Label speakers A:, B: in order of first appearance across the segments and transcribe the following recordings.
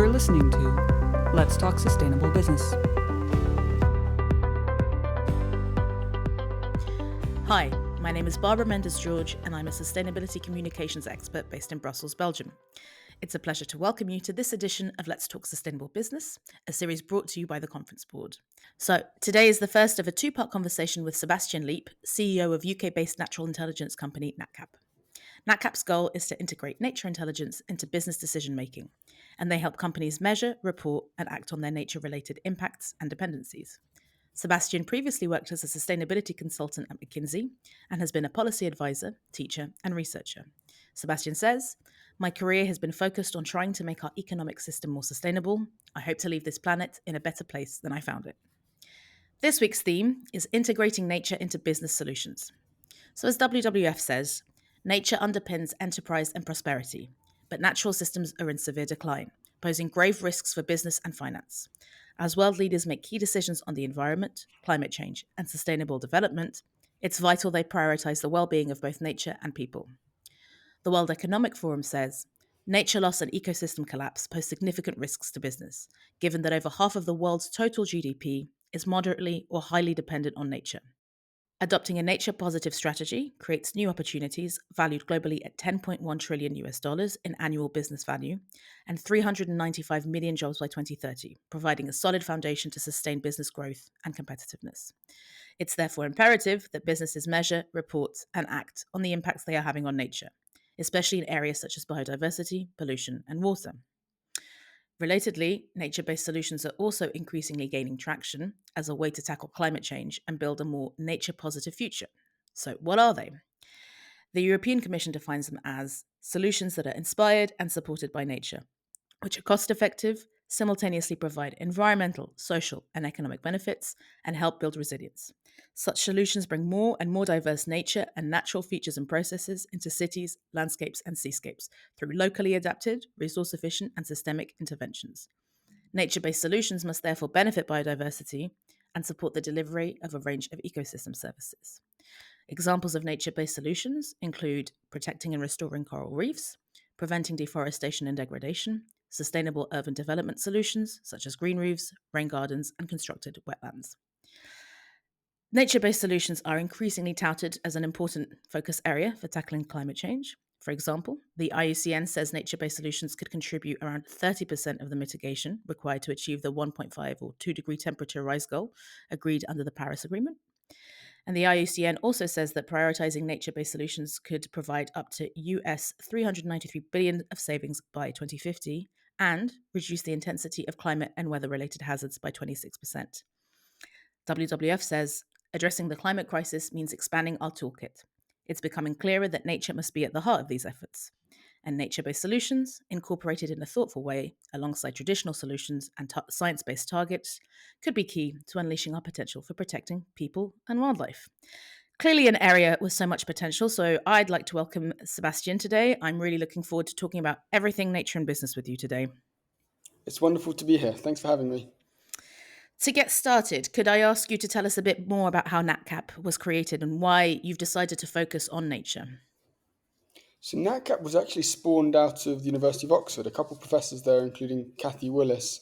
A: You're listening to Let's Talk Sustainable Business.
B: Hi, my name is Barbara Mendes-Jorge and I'm a sustainability communications expert based in Brussels, Belgium. It's a pleasure to welcome you to this edition of Let's Talk Sustainable Business, a series brought to you by the Conference Board. So today is the first of a two-part conversation with Sebastian Leape, CEO of UK-based natural intelligence company Natcap. Natcap's goal is to integrate nature intelligence into business decision-making, and they help companies measure, report, and act on their nature-related impacts and dependencies. Sebastian previously worked as a sustainability consultant at McKinsey and has been a policy advisor, teacher, and researcher. Sebastian says, "My career has been focused on trying to make our economic system more sustainable. I hope to leave this planet in a better place than I found it." This week's theme is integrating nature into business solutions. So as WWF says, nature underpins enterprise and prosperity, but natural systems are in severe decline, posing grave risks for business and finance. As world leaders make key decisions on the environment, climate change, and sustainable development, it's vital they prioritize the well-being of both nature and people. The World Economic Forum says, nature loss and ecosystem collapse pose significant risks to business, given that over half of the world's total GDP is moderately or highly dependent on nature. Adopting a nature-positive strategy creates new opportunities valued globally at $10.1 trillion in annual business value and 395 million jobs by 2030, providing a solid foundation to sustain business growth and competitiveness. It's therefore imperative that businesses measure, report, and act on the impacts they are having on nature, especially in areas such as biodiversity, pollution, and water. Relatedly, nature-based solutions are also increasingly gaining traction as a way to tackle climate change and build a more nature-positive future. So what are they? The European Commission defines them as solutions that are inspired and supported by nature, which are cost-effective, simultaneously provide environmental, social, and economic benefits, and help build resilience. Such solutions bring more and more diverse nature and natural features and processes into cities, landscapes, and seascapes through locally adapted, resource-efficient, and systemic interventions. Nature-based solutions must therefore benefit biodiversity and support the delivery of a range of ecosystem services. Examples of nature-based solutions include protecting and restoring coral reefs, preventing deforestation and degradation, sustainable urban development solutions such as green roofs, rain gardens, and constructed wetlands. Nature-based solutions are increasingly touted as an important focus area for tackling climate change. For example, the IUCN says nature-based solutions could contribute around 30% of the mitigation required to achieve the 1.5 or 2 degree temperature rise goal agreed under the Paris Agreement. And the IUCN also says that prioritizing nature-based solutions could provide up to US $393 billion of savings by 2050 and reduce the intensity of climate and weather-related hazards by 26%. WWF says, addressing the climate crisis means expanding our toolkit. It's becoming clearer that nature must be at the heart of these efforts. And nature-based solutions, incorporated in a thoughtful way alongside traditional solutions and science-based targets, could be key to unleashing our potential for protecting people and wildlife. Clearly an area with so much potential, so I'd like to welcome Sebastian today. I'm really looking forward to talking about everything nature and business with you today.
C: It's wonderful to be here. Thanks for having me.
B: To get started, could I ask you to tell us a bit more about how Natcap was created and why you've decided to focus on nature?
C: So Natcap was actually spawned out of the University of Oxford. A couple of professors there, including Cathy Willis,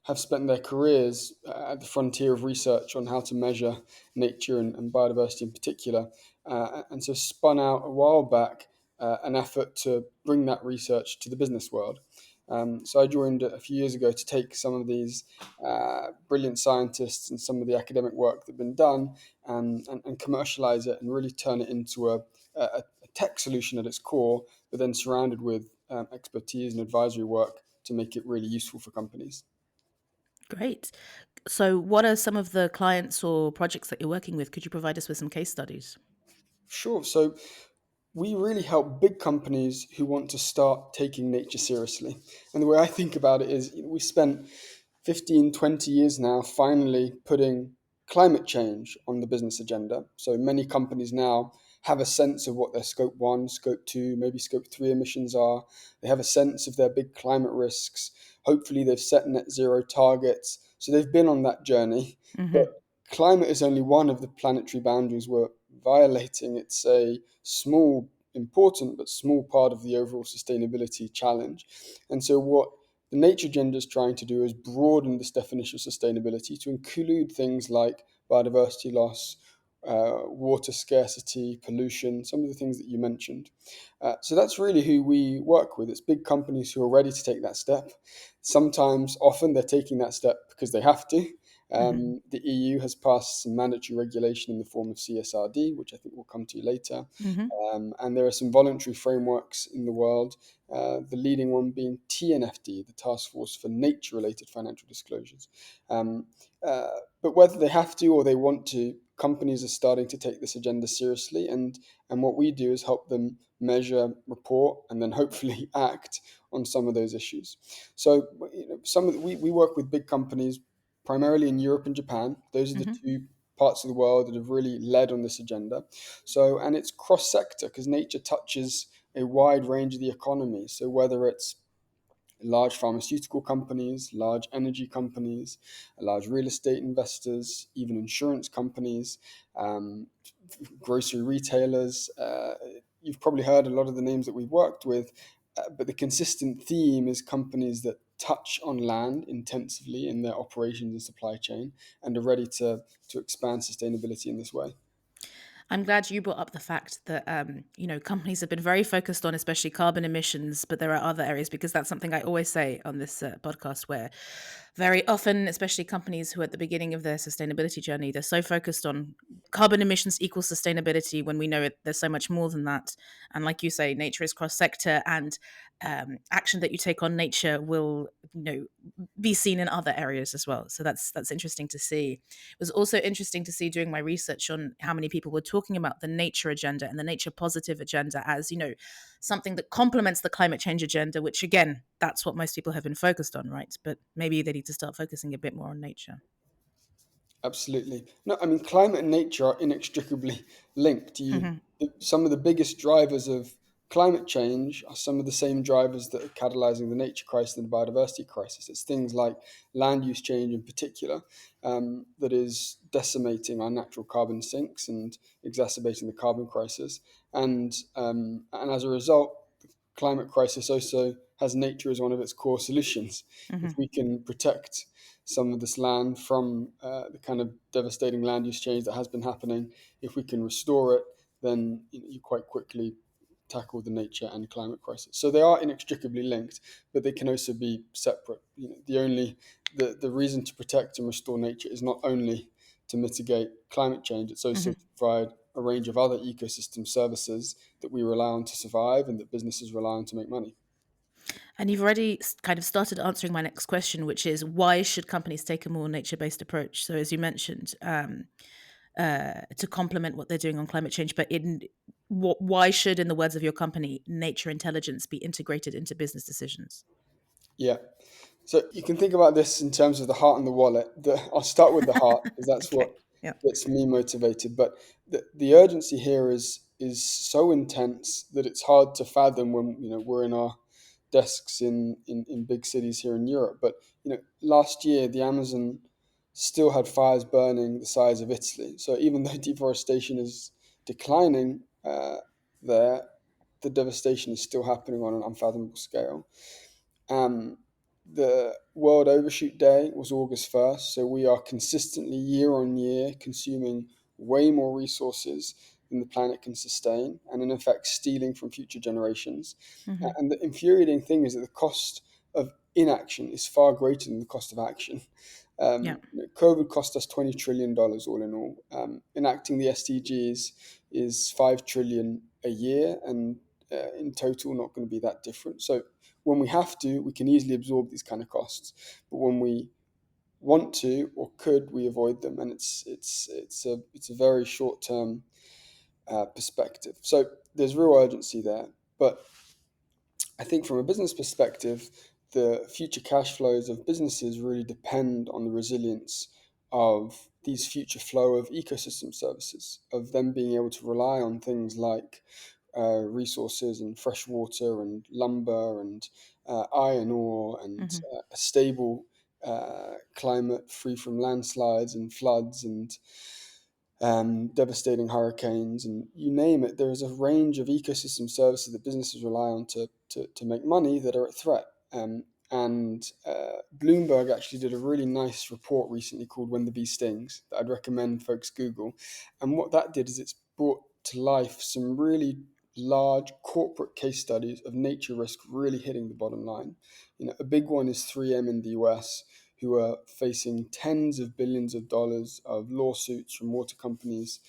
C: have spent their careers at the frontier of research on how to measure nature and biodiversity in particular. And so spun out a while back an effort to bring that research to the business world. So I joined a few years ago to take some of these brilliant scientists and some of the academic work that had been done and commercialize it and really turn it into a tech solution at its core, but then surrounded with expertise and advisory work to make it really useful for companies.
B: Great. So, what are some of the clients or projects that you're working with? Could you provide us with some case studies?
C: Sure. So we really help big companies who want to start taking nature seriously. And the way I think about it is we spent 15, 20 years now finally putting climate change on the business agenda. So many companies now have a sense of what their scope 1, scope 2, maybe scope 3 emissions are. They have a sense of their big climate risks. Hopefully they've set net zero targets. So they've been on that journey.
B: Mm-hmm.
C: But climate is only one of the planetary boundaries we're violating. It's a small, important, but small part of the overall sustainability challenge. And so what the nature agenda is trying to do is broaden this definition of sustainability to include things like biodiversity loss, water scarcity, pollution, some of the things that you mentioned. So that's really who we work with. It's big companies who are ready to take that step. Sometimes, often, they're taking that step because they have to. The EU has passed some mandatory regulation in the form of CSRD, which I think we'll come to later. And there are some voluntary frameworks in the world, the leading one being TNFD, the Task Force for Nature-Related Financial Disclosures. But whether they have to or they want to, companies are starting to take this agenda seriously. And what we do is help them measure, report, and then hopefully act on some of those issues. So we work with big companies primarily in Europe and Japan. Those are the two parts of the world that have really led on this agenda. So, and it's cross-sector because nature touches a wide range of the economy. So whether it's large pharmaceutical companies, large energy companies, large real estate investors, even insurance companies, grocery retailers. You've probably heard a lot of the names that we've worked with, but the consistent theme is companies that touch on land intensively in their operations and supply chain and are ready to expand sustainability in this way.
B: I'm glad you brought up the fact that companies have been very focused on especially carbon emissions, but there are other areas, because that's something I always say on this podcast, where very often, especially companies who are at the beginning of their sustainability journey, they're so focused on carbon emissions equals sustainability when we know there's so much more than that. And like you say, nature is cross-sector, and action that you take on nature will be seen in other areas as well. So that's interesting to see. It was also interesting to see, doing my research, on how many people were talking about the nature agenda and the nature positive agenda as something that complements the climate change agenda, which again, that's what most people have been focused on, right? But maybe they need to start focusing a bit more on nature.
C: Absolutely. No, I mean, climate and nature are inextricably linked.
B: Hmm.
C: Some of the biggest drivers of climate change are some of the same drivers that are catalyzing the nature crisis and the biodiversity crisis. It's things like land use change in particular, that is decimating our natural carbon sinks and exacerbating the carbon crisis. And as a result, the climate crisis also has nature as one of its core solutions. If
B: Hmm.
C: we can protect some of this land from the kind of devastating land use change that has been happening, if we can restore it, then you quite quickly tackle the nature and climate crisis. So they are inextricably linked, but they can also be separate. The reason to protect and restore nature is not only to mitigate climate change; it's also
B: Hmm.
C: to provide a range of other ecosystem services that we rely on to survive and that businesses rely on to make money.
B: And you've already kind of started answering my next question, which is, why should companies take a more nature-based approach? So as you mentioned, to complement what they're doing on climate change, but why should, in the words of your company, nature intelligence be integrated into business decisions?
C: Yeah. So you can think about this in terms of the heart and the wallet. I'll start with the heart because that's what
B: Okay. Yeah.
C: gets me motivated. But the urgency here is so intense that it's hard to fathom when we're in our desks in big cities here in Europe. But last year the Amazon still had fires burning the size of Italy. So even though deforestation is declining there, the devastation is still happening on an unfathomable scale. Um, the World Overshoot Day was August 1st, so we are consistently year on year consuming way more resources than the planet can sustain, and in effect stealing from future generations.
B: Hmm.
C: And the infuriating thing is that the cost of inaction is far greater than the cost of action.
B: Yeah.
C: COVID cost us $20 trillion all in all. Enacting the SDGs is 5 trillion a year, and in total, not going to be that different. So when we have to, we can easily absorb these kind of costs. But when we want to or could, we avoid them, and it's a very short term perspective. So there's real urgency there, but I think from a business perspective, the future cash flows of businesses really depend on the resilience of these future flow of ecosystem services, of them being able to rely on things like resources and fresh water and lumber and iron ore and
B: Hmm.
C: a stable climate free from landslides and floods and devastating hurricanes, and you name it. There is a range of ecosystem services that businesses rely on to make money that are at threat. And Bloomberg actually did a really nice report recently called When the Bee Stings that I'd recommend folks Google. And what that did is it's brought to life some really large corporate case studies of nature risk really hitting the bottom line. A big one is 3M in the US, who are facing tens of billions of dollars of lawsuits from water companies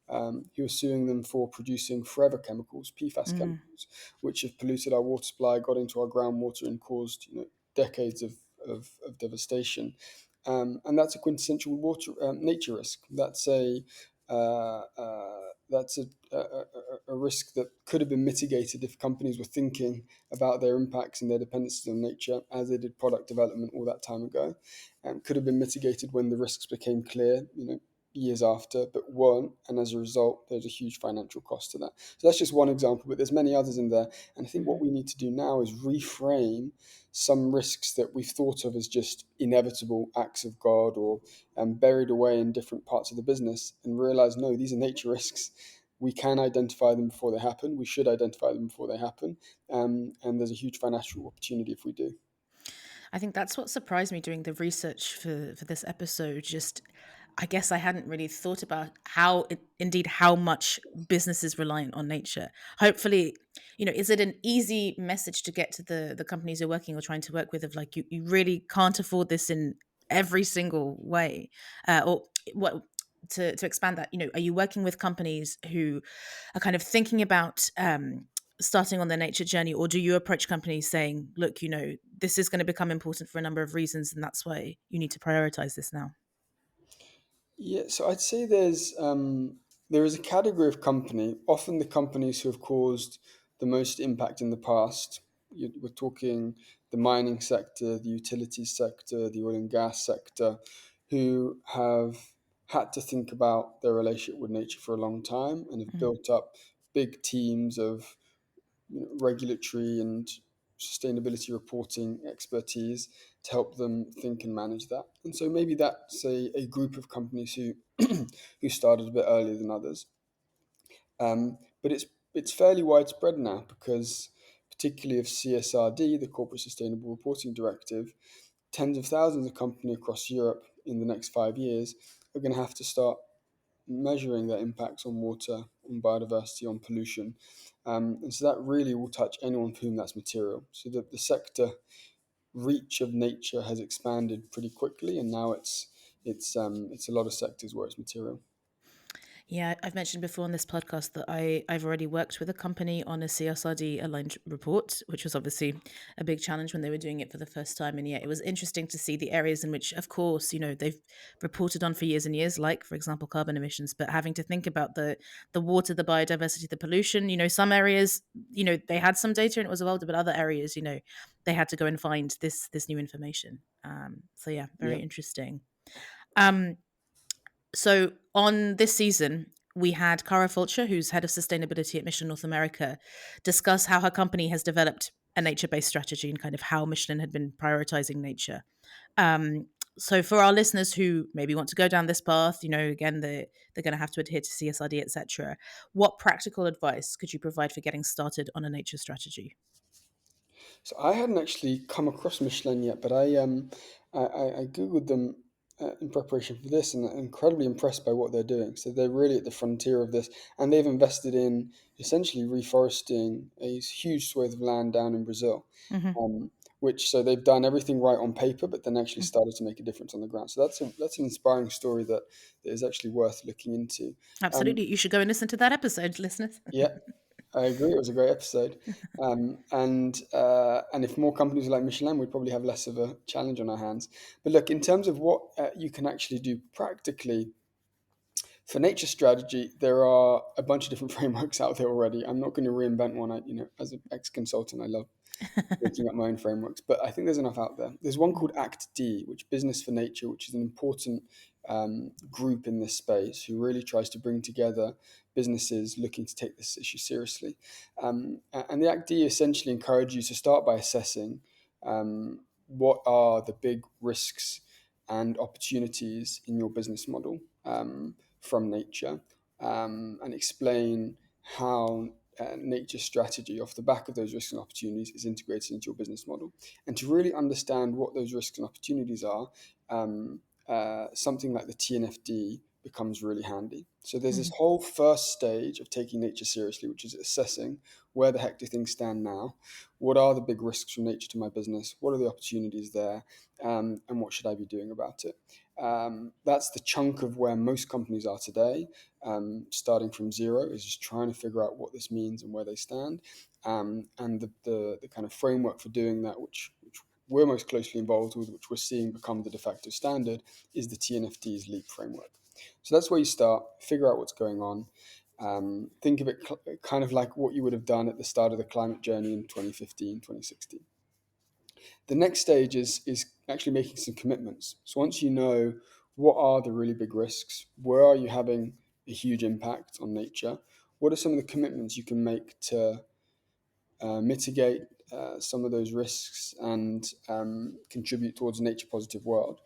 C: who are suing them for producing forever chemicals, PFAS chemicals, which have polluted our water supply, got into our groundwater, and caused decades of devastation. And that's a quintessential water nature risk. That's a risk that could have been mitigated if companies were thinking about their impacts and their dependencies on nature as they did product development all that time ago. Could have been mitigated when the risks became clear, years after, but weren't, and as a result, there's a huge financial cost to that. So that's just one example, but there's many others in there. And I think what we need to do now is reframe some risks that we've thought of as just inevitable acts of God or buried away in different parts of the business, and realize, no, these are nature risks. We can identify them before they happen. We should identify them before they happen. And there's a huge financial opportunity if we do.
B: I think that's what surprised me doing the research for this episode. Just, I guess I hadn't really thought about indeed, how much business is reliant on nature. Hopefully, is it an easy message to get to the companies you're working or trying to work with of like, you really can't afford this in every single way? Or what, to expand that, are you working with companies who are kind of thinking about starting on their nature journey, or do you approach companies saying, look, this is going to become important for a number of reasons, and that's why you need to prioritize this now?
C: Yeah, so I'd say there is a category of company, often the companies who have caused the most impact in the past. We're talking the mining sector, the utilities sector, the oil and gas sector, who have had to think about their relationship with nature for a long time and have built up big teams of regulatory and sustainability reporting expertise to help them think and manage that. And so maybe that's a group of companies who who started a bit earlier than others. But it's fairly widespread now because particularly of CSRD, the Corporate Sustainable Reporting Directive, tens of thousands of companies across Europe in the next 5 years are going to have to start measuring their impacts on water, on biodiversity, on pollution. And so that really will touch anyone for whom that's material. So the sector reach of nature has expanded pretty quickly, and now it's a lot of sectors where it's material.
B: Yeah, I've mentioned before on this podcast that I've already worked with a company on a CSRD aligned report, which was obviously a big challenge when they were doing it for the first time. And yet it was interesting to see the areas in which, of course, they've reported on for years and years, like, for example, carbon emissions, but having to think about the water, the biodiversity, the pollution. Some areas, they had some data and it was well, but other areas, they had to go and find this new information. So yeah,
C: Yeah.
B: very interesting. Um, so on this season, we had Cara Fulcher, who's head of sustainability at Michelin North America, discuss how her company has developed a nature-based strategy and kind of how Michelin had been prioritizing nature. Um, so for our listeners who maybe want to go down this path, again, they're going to have to adhere to CSRD, etc. What practical advice could you provide for getting started on a nature strategy?
C: So I hadn't actually come across Michelin yet, but I googled them in preparation for this, and I'm incredibly impressed by what they're doing. So they're really at the frontier of this, and they've invested in essentially reforesting a huge swathe of land down in Brazil.
B: Mm-hmm.
C: Um, which so they've done everything right on paper, but then actually started to make a difference on the ground. So that's an inspiring story that is actually worth looking into.
B: Absolutely. You should go and listen to that episode, listeners.
C: Yeah, I agree. It was a great episode, and if more companies were like Michelin, we'd probably have less of a challenge on our hands. But look, in terms of what you can actually do practically for nature strategy, there are a bunch of different frameworks out there already. I'm not going to reinvent one. As an ex-consultant, I love making up my own frameworks, but I think there's enough out there. There's one called Act D, which Business for Nature, which is an important group in this space who really tries to bring together businesses looking to take this issue seriously. And the Act D essentially encourages you to start by assessing what are the big risks and opportunities in your business model from nature, and explain how nature strategy off the back of those risks and opportunities is integrated into your business model. And to really understand what those risks and opportunities are, something like the TNFD becomes really handy. So there's this whole first stage of taking nature seriously, which is assessing where the heck do things stand now? What are the big risks from nature to my business? What are the opportunities there? And what should I be doing about it? That's the chunk of where most companies are today, starting from zero, is just trying to figure out what this means and where they stand. And the kind of framework for doing that, which we're most closely involved with, which we're seeing become the de facto standard, is the TNFD's Leap framework. So that's where you start, figure out what's going on. Think of it kind of like what you would have done at the start of the climate journey in 2015, 2016. The next stage is actually making some commitments. So once you know what are the really big risks, where are you having a huge impact on nature, what are some of the commitments you can make to mitigate some of those risks and contribute towards a nature positive world.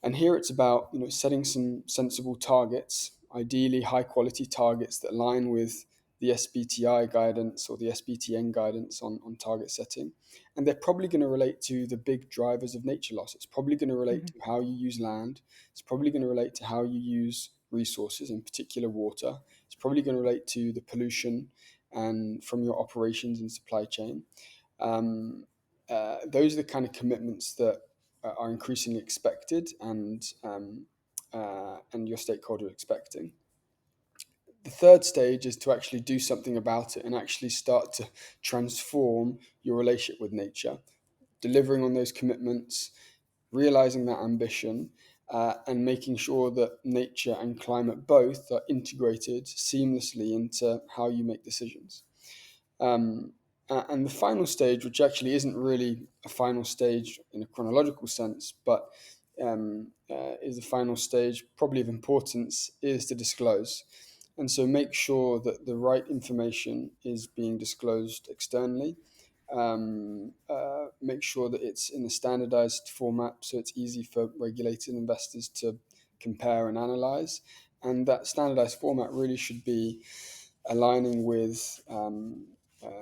C: And here it's about setting some sensible targets, ideally high quality targets that align with the SBTI guidance or the SBTN guidance on target setting. And they're probably going to relate to the big drivers of nature loss. It's probably going to relate to how you use land. It's probably going to relate to how you use resources, in particular water. It's probably going to relate to the pollution and from your operations and supply chain. Those are the kind of commitments that are increasingly expected and your stakeholder expecting. The third stage is to actually do something about it and actually start to transform your relationship with nature, delivering on those commitments, realizing that ambition, and making sure that nature and climate both are integrated seamlessly into how you make decisions. And the final stage, which actually isn't really a final stage in a chronological sense, but is a final stage probably of importance, is to disclose. And so make sure that the right information is being disclosed externally. Make sure that it's in a standardized format so it's easy for regulated investors to compare and analyze. And that standardized format really should be aligning with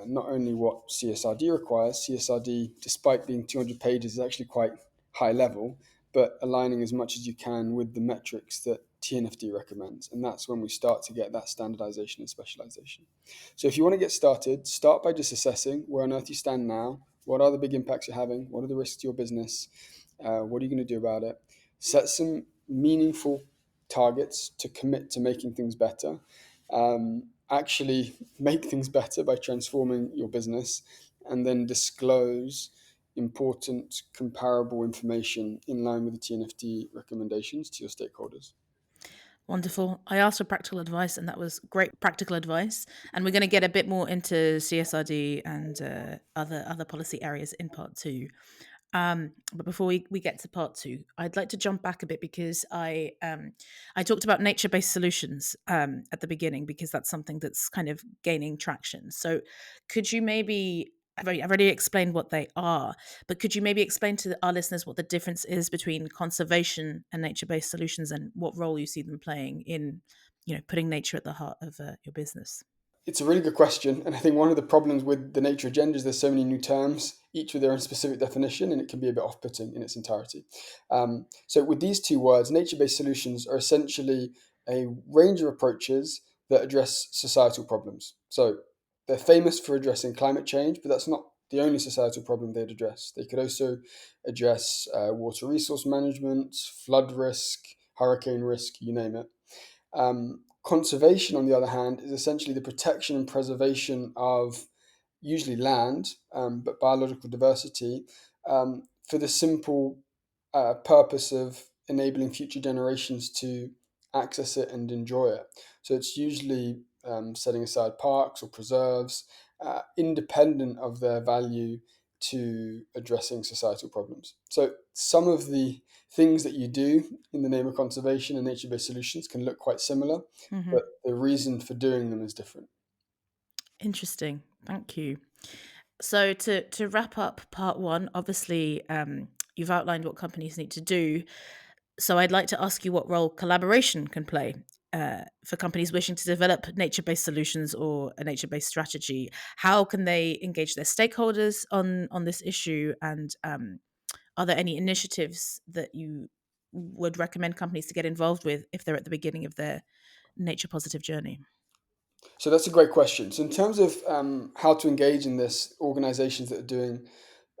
C: not only what CSRD requires. CSRD, despite being 200 pages, is actually quite high level, but aligning as much as you can with the metrics that TNFD recommends. And that's when we start to get that standardization and specialization. So if you want to get started, start by just assessing where on earth you stand now. What are the big impacts you're having? What are the risks to your business? What are you going to do about it? Set some meaningful targets to commit to making things better. Actually make things better by transforming your business, and then disclose important comparable information in line with the TNFD recommendations to your stakeholders.
B: Wonderful. I asked for practical advice, and that was great practical advice. And we're going to get a bit more into CSRD and other policy areas in part two. But before we get to part two, I'd like to jump back a bit because I talked about nature-based solutions at the beginning because that's something that's kind of gaining traction. So could you maybe, I've already explained what they are, but could you maybe explain to our listeners what the difference is between conservation and nature-based solutions and what role you see them playing in, putting nature at the heart of your business?
C: It's a really good question. And I think one of the problems with the nature agenda is there's so many new terms, each with their own specific definition, and it can be a bit off-putting in its entirety. So with these two words, nature-based solutions are essentially a range of approaches that address societal problems. So they're famous for addressing climate change, but that's not the only societal problem they'd address. They could also address water resource management, flood risk, hurricane risk, you name it. Conservation, on the other hand, is essentially the protection and preservation of usually land, but biological diversity, for the simple purpose of enabling future generations to access it and enjoy it. So it's usually setting aside parks or preserves, independent of their value to addressing societal problems. So some of the things that you do in the name of conservation and nature-based solutions can look quite similar, but the reason for doing them is different.
B: Interesting. Thank you. So to wrap up part one, obviously you've outlined what companies need to do. So I'd like to ask you what role collaboration can play for companies wishing to develop nature-based solutions or a nature-based strategy? How can they engage their stakeholders on this issue? And are there any initiatives that you would recommend companies to get involved with if they're at the beginning of their nature positive journey?
C: So that's a great question. So in terms of how to engage in this, organizations that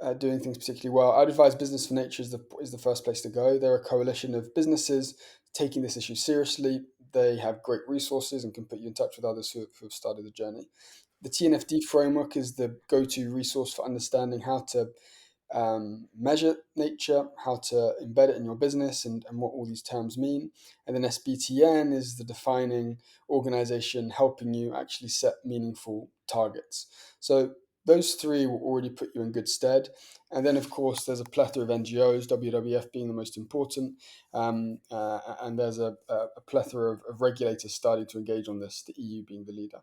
C: are doing things particularly well, I'd advise Business for Nature is the first place to go. They're a coalition of businesses taking this issue seriously. They have great resources and can put you in touch with others who have started the journey. The TNFD framework is the go-to resource for understanding how to measure nature, how to embed it in your business, and what all these terms mean. And then SBTN is the defining organization helping you actually set meaningful targets. So those three will already put you in good stead. And then, of course, there's a plethora of NGOs, WWF being the most important, and there's a plethora of regulators starting to engage on this, the EU being the leader.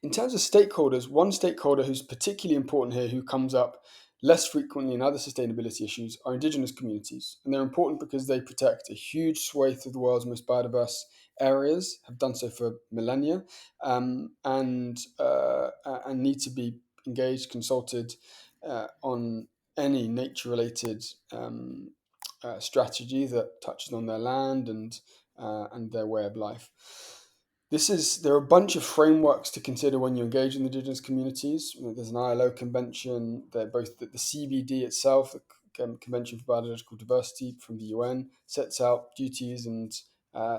C: In terms of stakeholders, one stakeholder who's particularly important here, who comes up less frequently in other sustainability issues, are indigenous communities. And they're important because they protect a huge swathe of the world's most biodiverse areas, have done so for millennia, and need to be engaged, consulted on any nature-related strategy that touches on their land and their way of life. There are a bunch of frameworks to consider when you engage in indigenous communities. There's an ILO convention. Both the CBD itself, the Convention for Biological Diversity from the UN, sets out duties and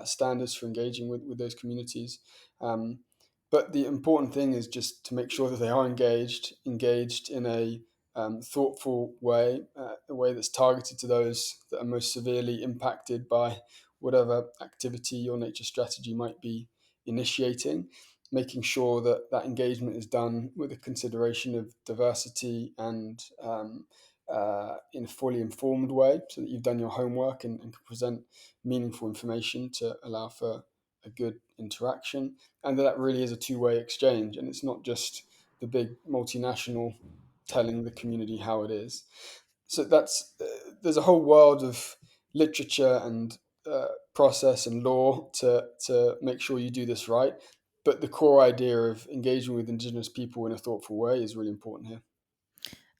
C: standards for engaging with those communities. But the important thing is just to make sure that they are engaged in a thoughtful way, a way that's targeted to those that are most severely impacted by whatever activity or nature strategy might be initiating, making sure that that engagement is done with a consideration of diversity and in a fully informed way, so that you've done your homework and can present meaningful information to allow for a good interaction, and that really is a two-way exchange, and it's not just the big multinational telling the community how it is. So there's a whole world of literature and process and law to make sure you do this right. But the core idea of engaging with Indigenous people in a thoughtful way is really important here.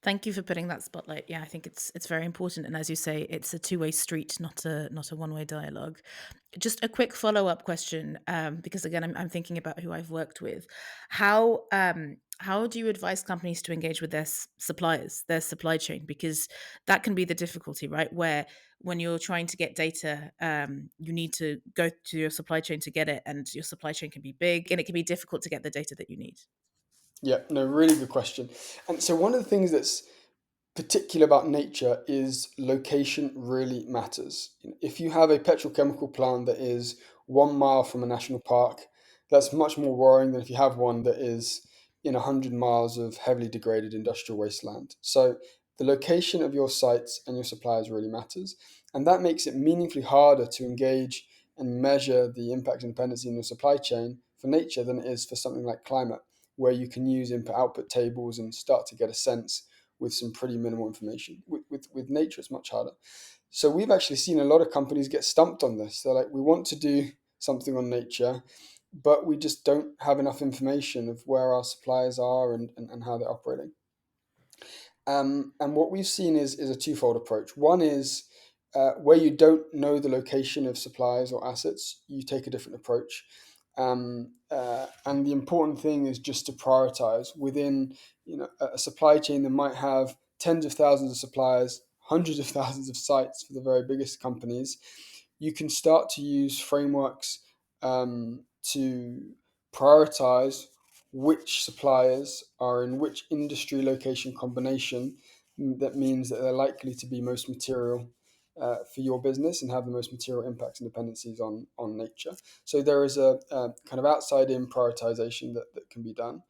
B: Thank you for putting that spotlight. Yeah, I think it's very important, and as you say, it's a two-way street, not a one-way dialogue. Just a quick follow-up question, because again, I'm thinking about who I've worked with. How do you advise companies to engage with their suppliers, their supply chain? Because that can be the difficulty, right? Where when you're trying to get data, you need to go to your supply chain to get it, and your supply chain can be big, and it can be difficult to get the data that you need.
C: Yeah, no, really good question. And so one of the things that's particular about nature is location really matters. If you have a petrochemical plant that is 1 mile from a national park, that's much more worrying than if you have one that is in 100 miles of heavily degraded industrial wasteland. So the location of your sites and your suppliers really matters. And that makes it meaningfully harder to engage and measure the impact and dependency in your supply chain for nature than it is for something like climate, where you can use input-output tables and start to get a sense with some pretty minimal information. With nature, it's much harder. So we've actually seen a lot of companies get stumped on this. They're like, we want to do something on nature, but we just don't have enough information of where our suppliers are and how they're operating. And what we've seen is a twofold approach. One is where you don't know the location of suppliers or assets, you take a different approach. And the important thing is just to prioritize within a supply chain that might have tens of thousands of suppliers, hundreds of thousands of sites for the very biggest companies. You can start to use frameworks to prioritize which suppliers are in which industry location combination. That means that they're likely to be most material for your business and have the most material impacts and dependencies on nature. So there is a kind of outside-in prioritization that can be done.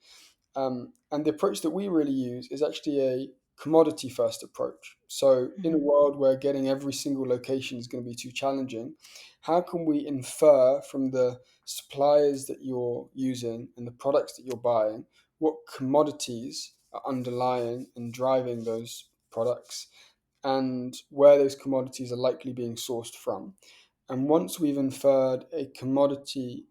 C: And the approach that we really use is actually a commodity first approach. So in a world where getting every single location is going to be too challenging, how can we infer from the suppliers that you're using and the products that you're buying what commodities are underlying and driving those products, and where those commodities are likely being sourced from? And once we've inferred a commodity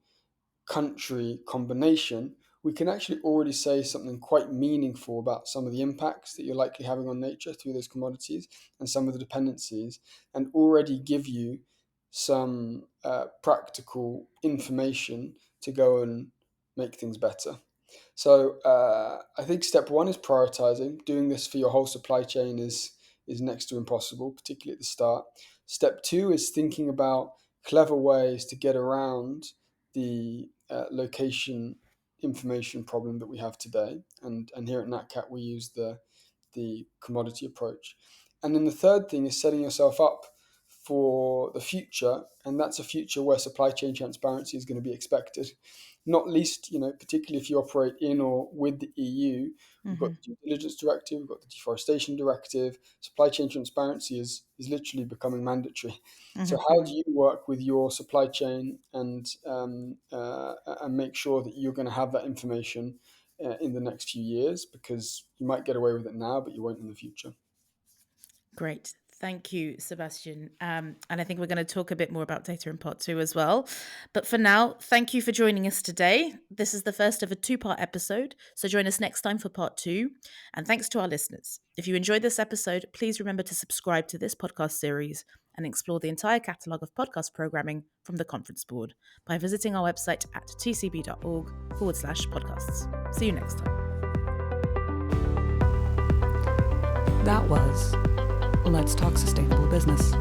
C: country combination, we can actually already say something quite meaningful about some of the impacts that you're likely having on nature through those commodities and some of the dependencies, and already give you some practical information to go and make things better. So I think step one is prioritizing. Doing this for your whole supply chain is next to impossible, particularly at the start. Step two is thinking about clever ways to get around the location information problem that we have today. And here at Natcap, we use the commodity approach. And then the third thing is setting yourself up for the future, and that's a future where supply chain transparency is going to be expected. Not least, particularly if you operate in or with the EU, we've got the due diligence directive, we've got the deforestation directive. Supply chain transparency is literally becoming mandatory. So how do you work with your supply chain and make sure that you're going to have that information in the next few years? Because you might get away with it now, but you won't in the future.
B: Great. Thank you, Sebastian. And I think we're going to talk a bit more about data in part 2 as well. But for now, thank you for joining us today. This is the first of a 2-part episode, so join us next time for part 2. And thanks to our listeners. If you enjoyed this episode, please remember to subscribe to this podcast series and explore the entire catalogue of podcast programming from the Conference Board by visiting our website at tcb.org/podcasts. See you next time.
A: That was Let's Talk Sustainable Business.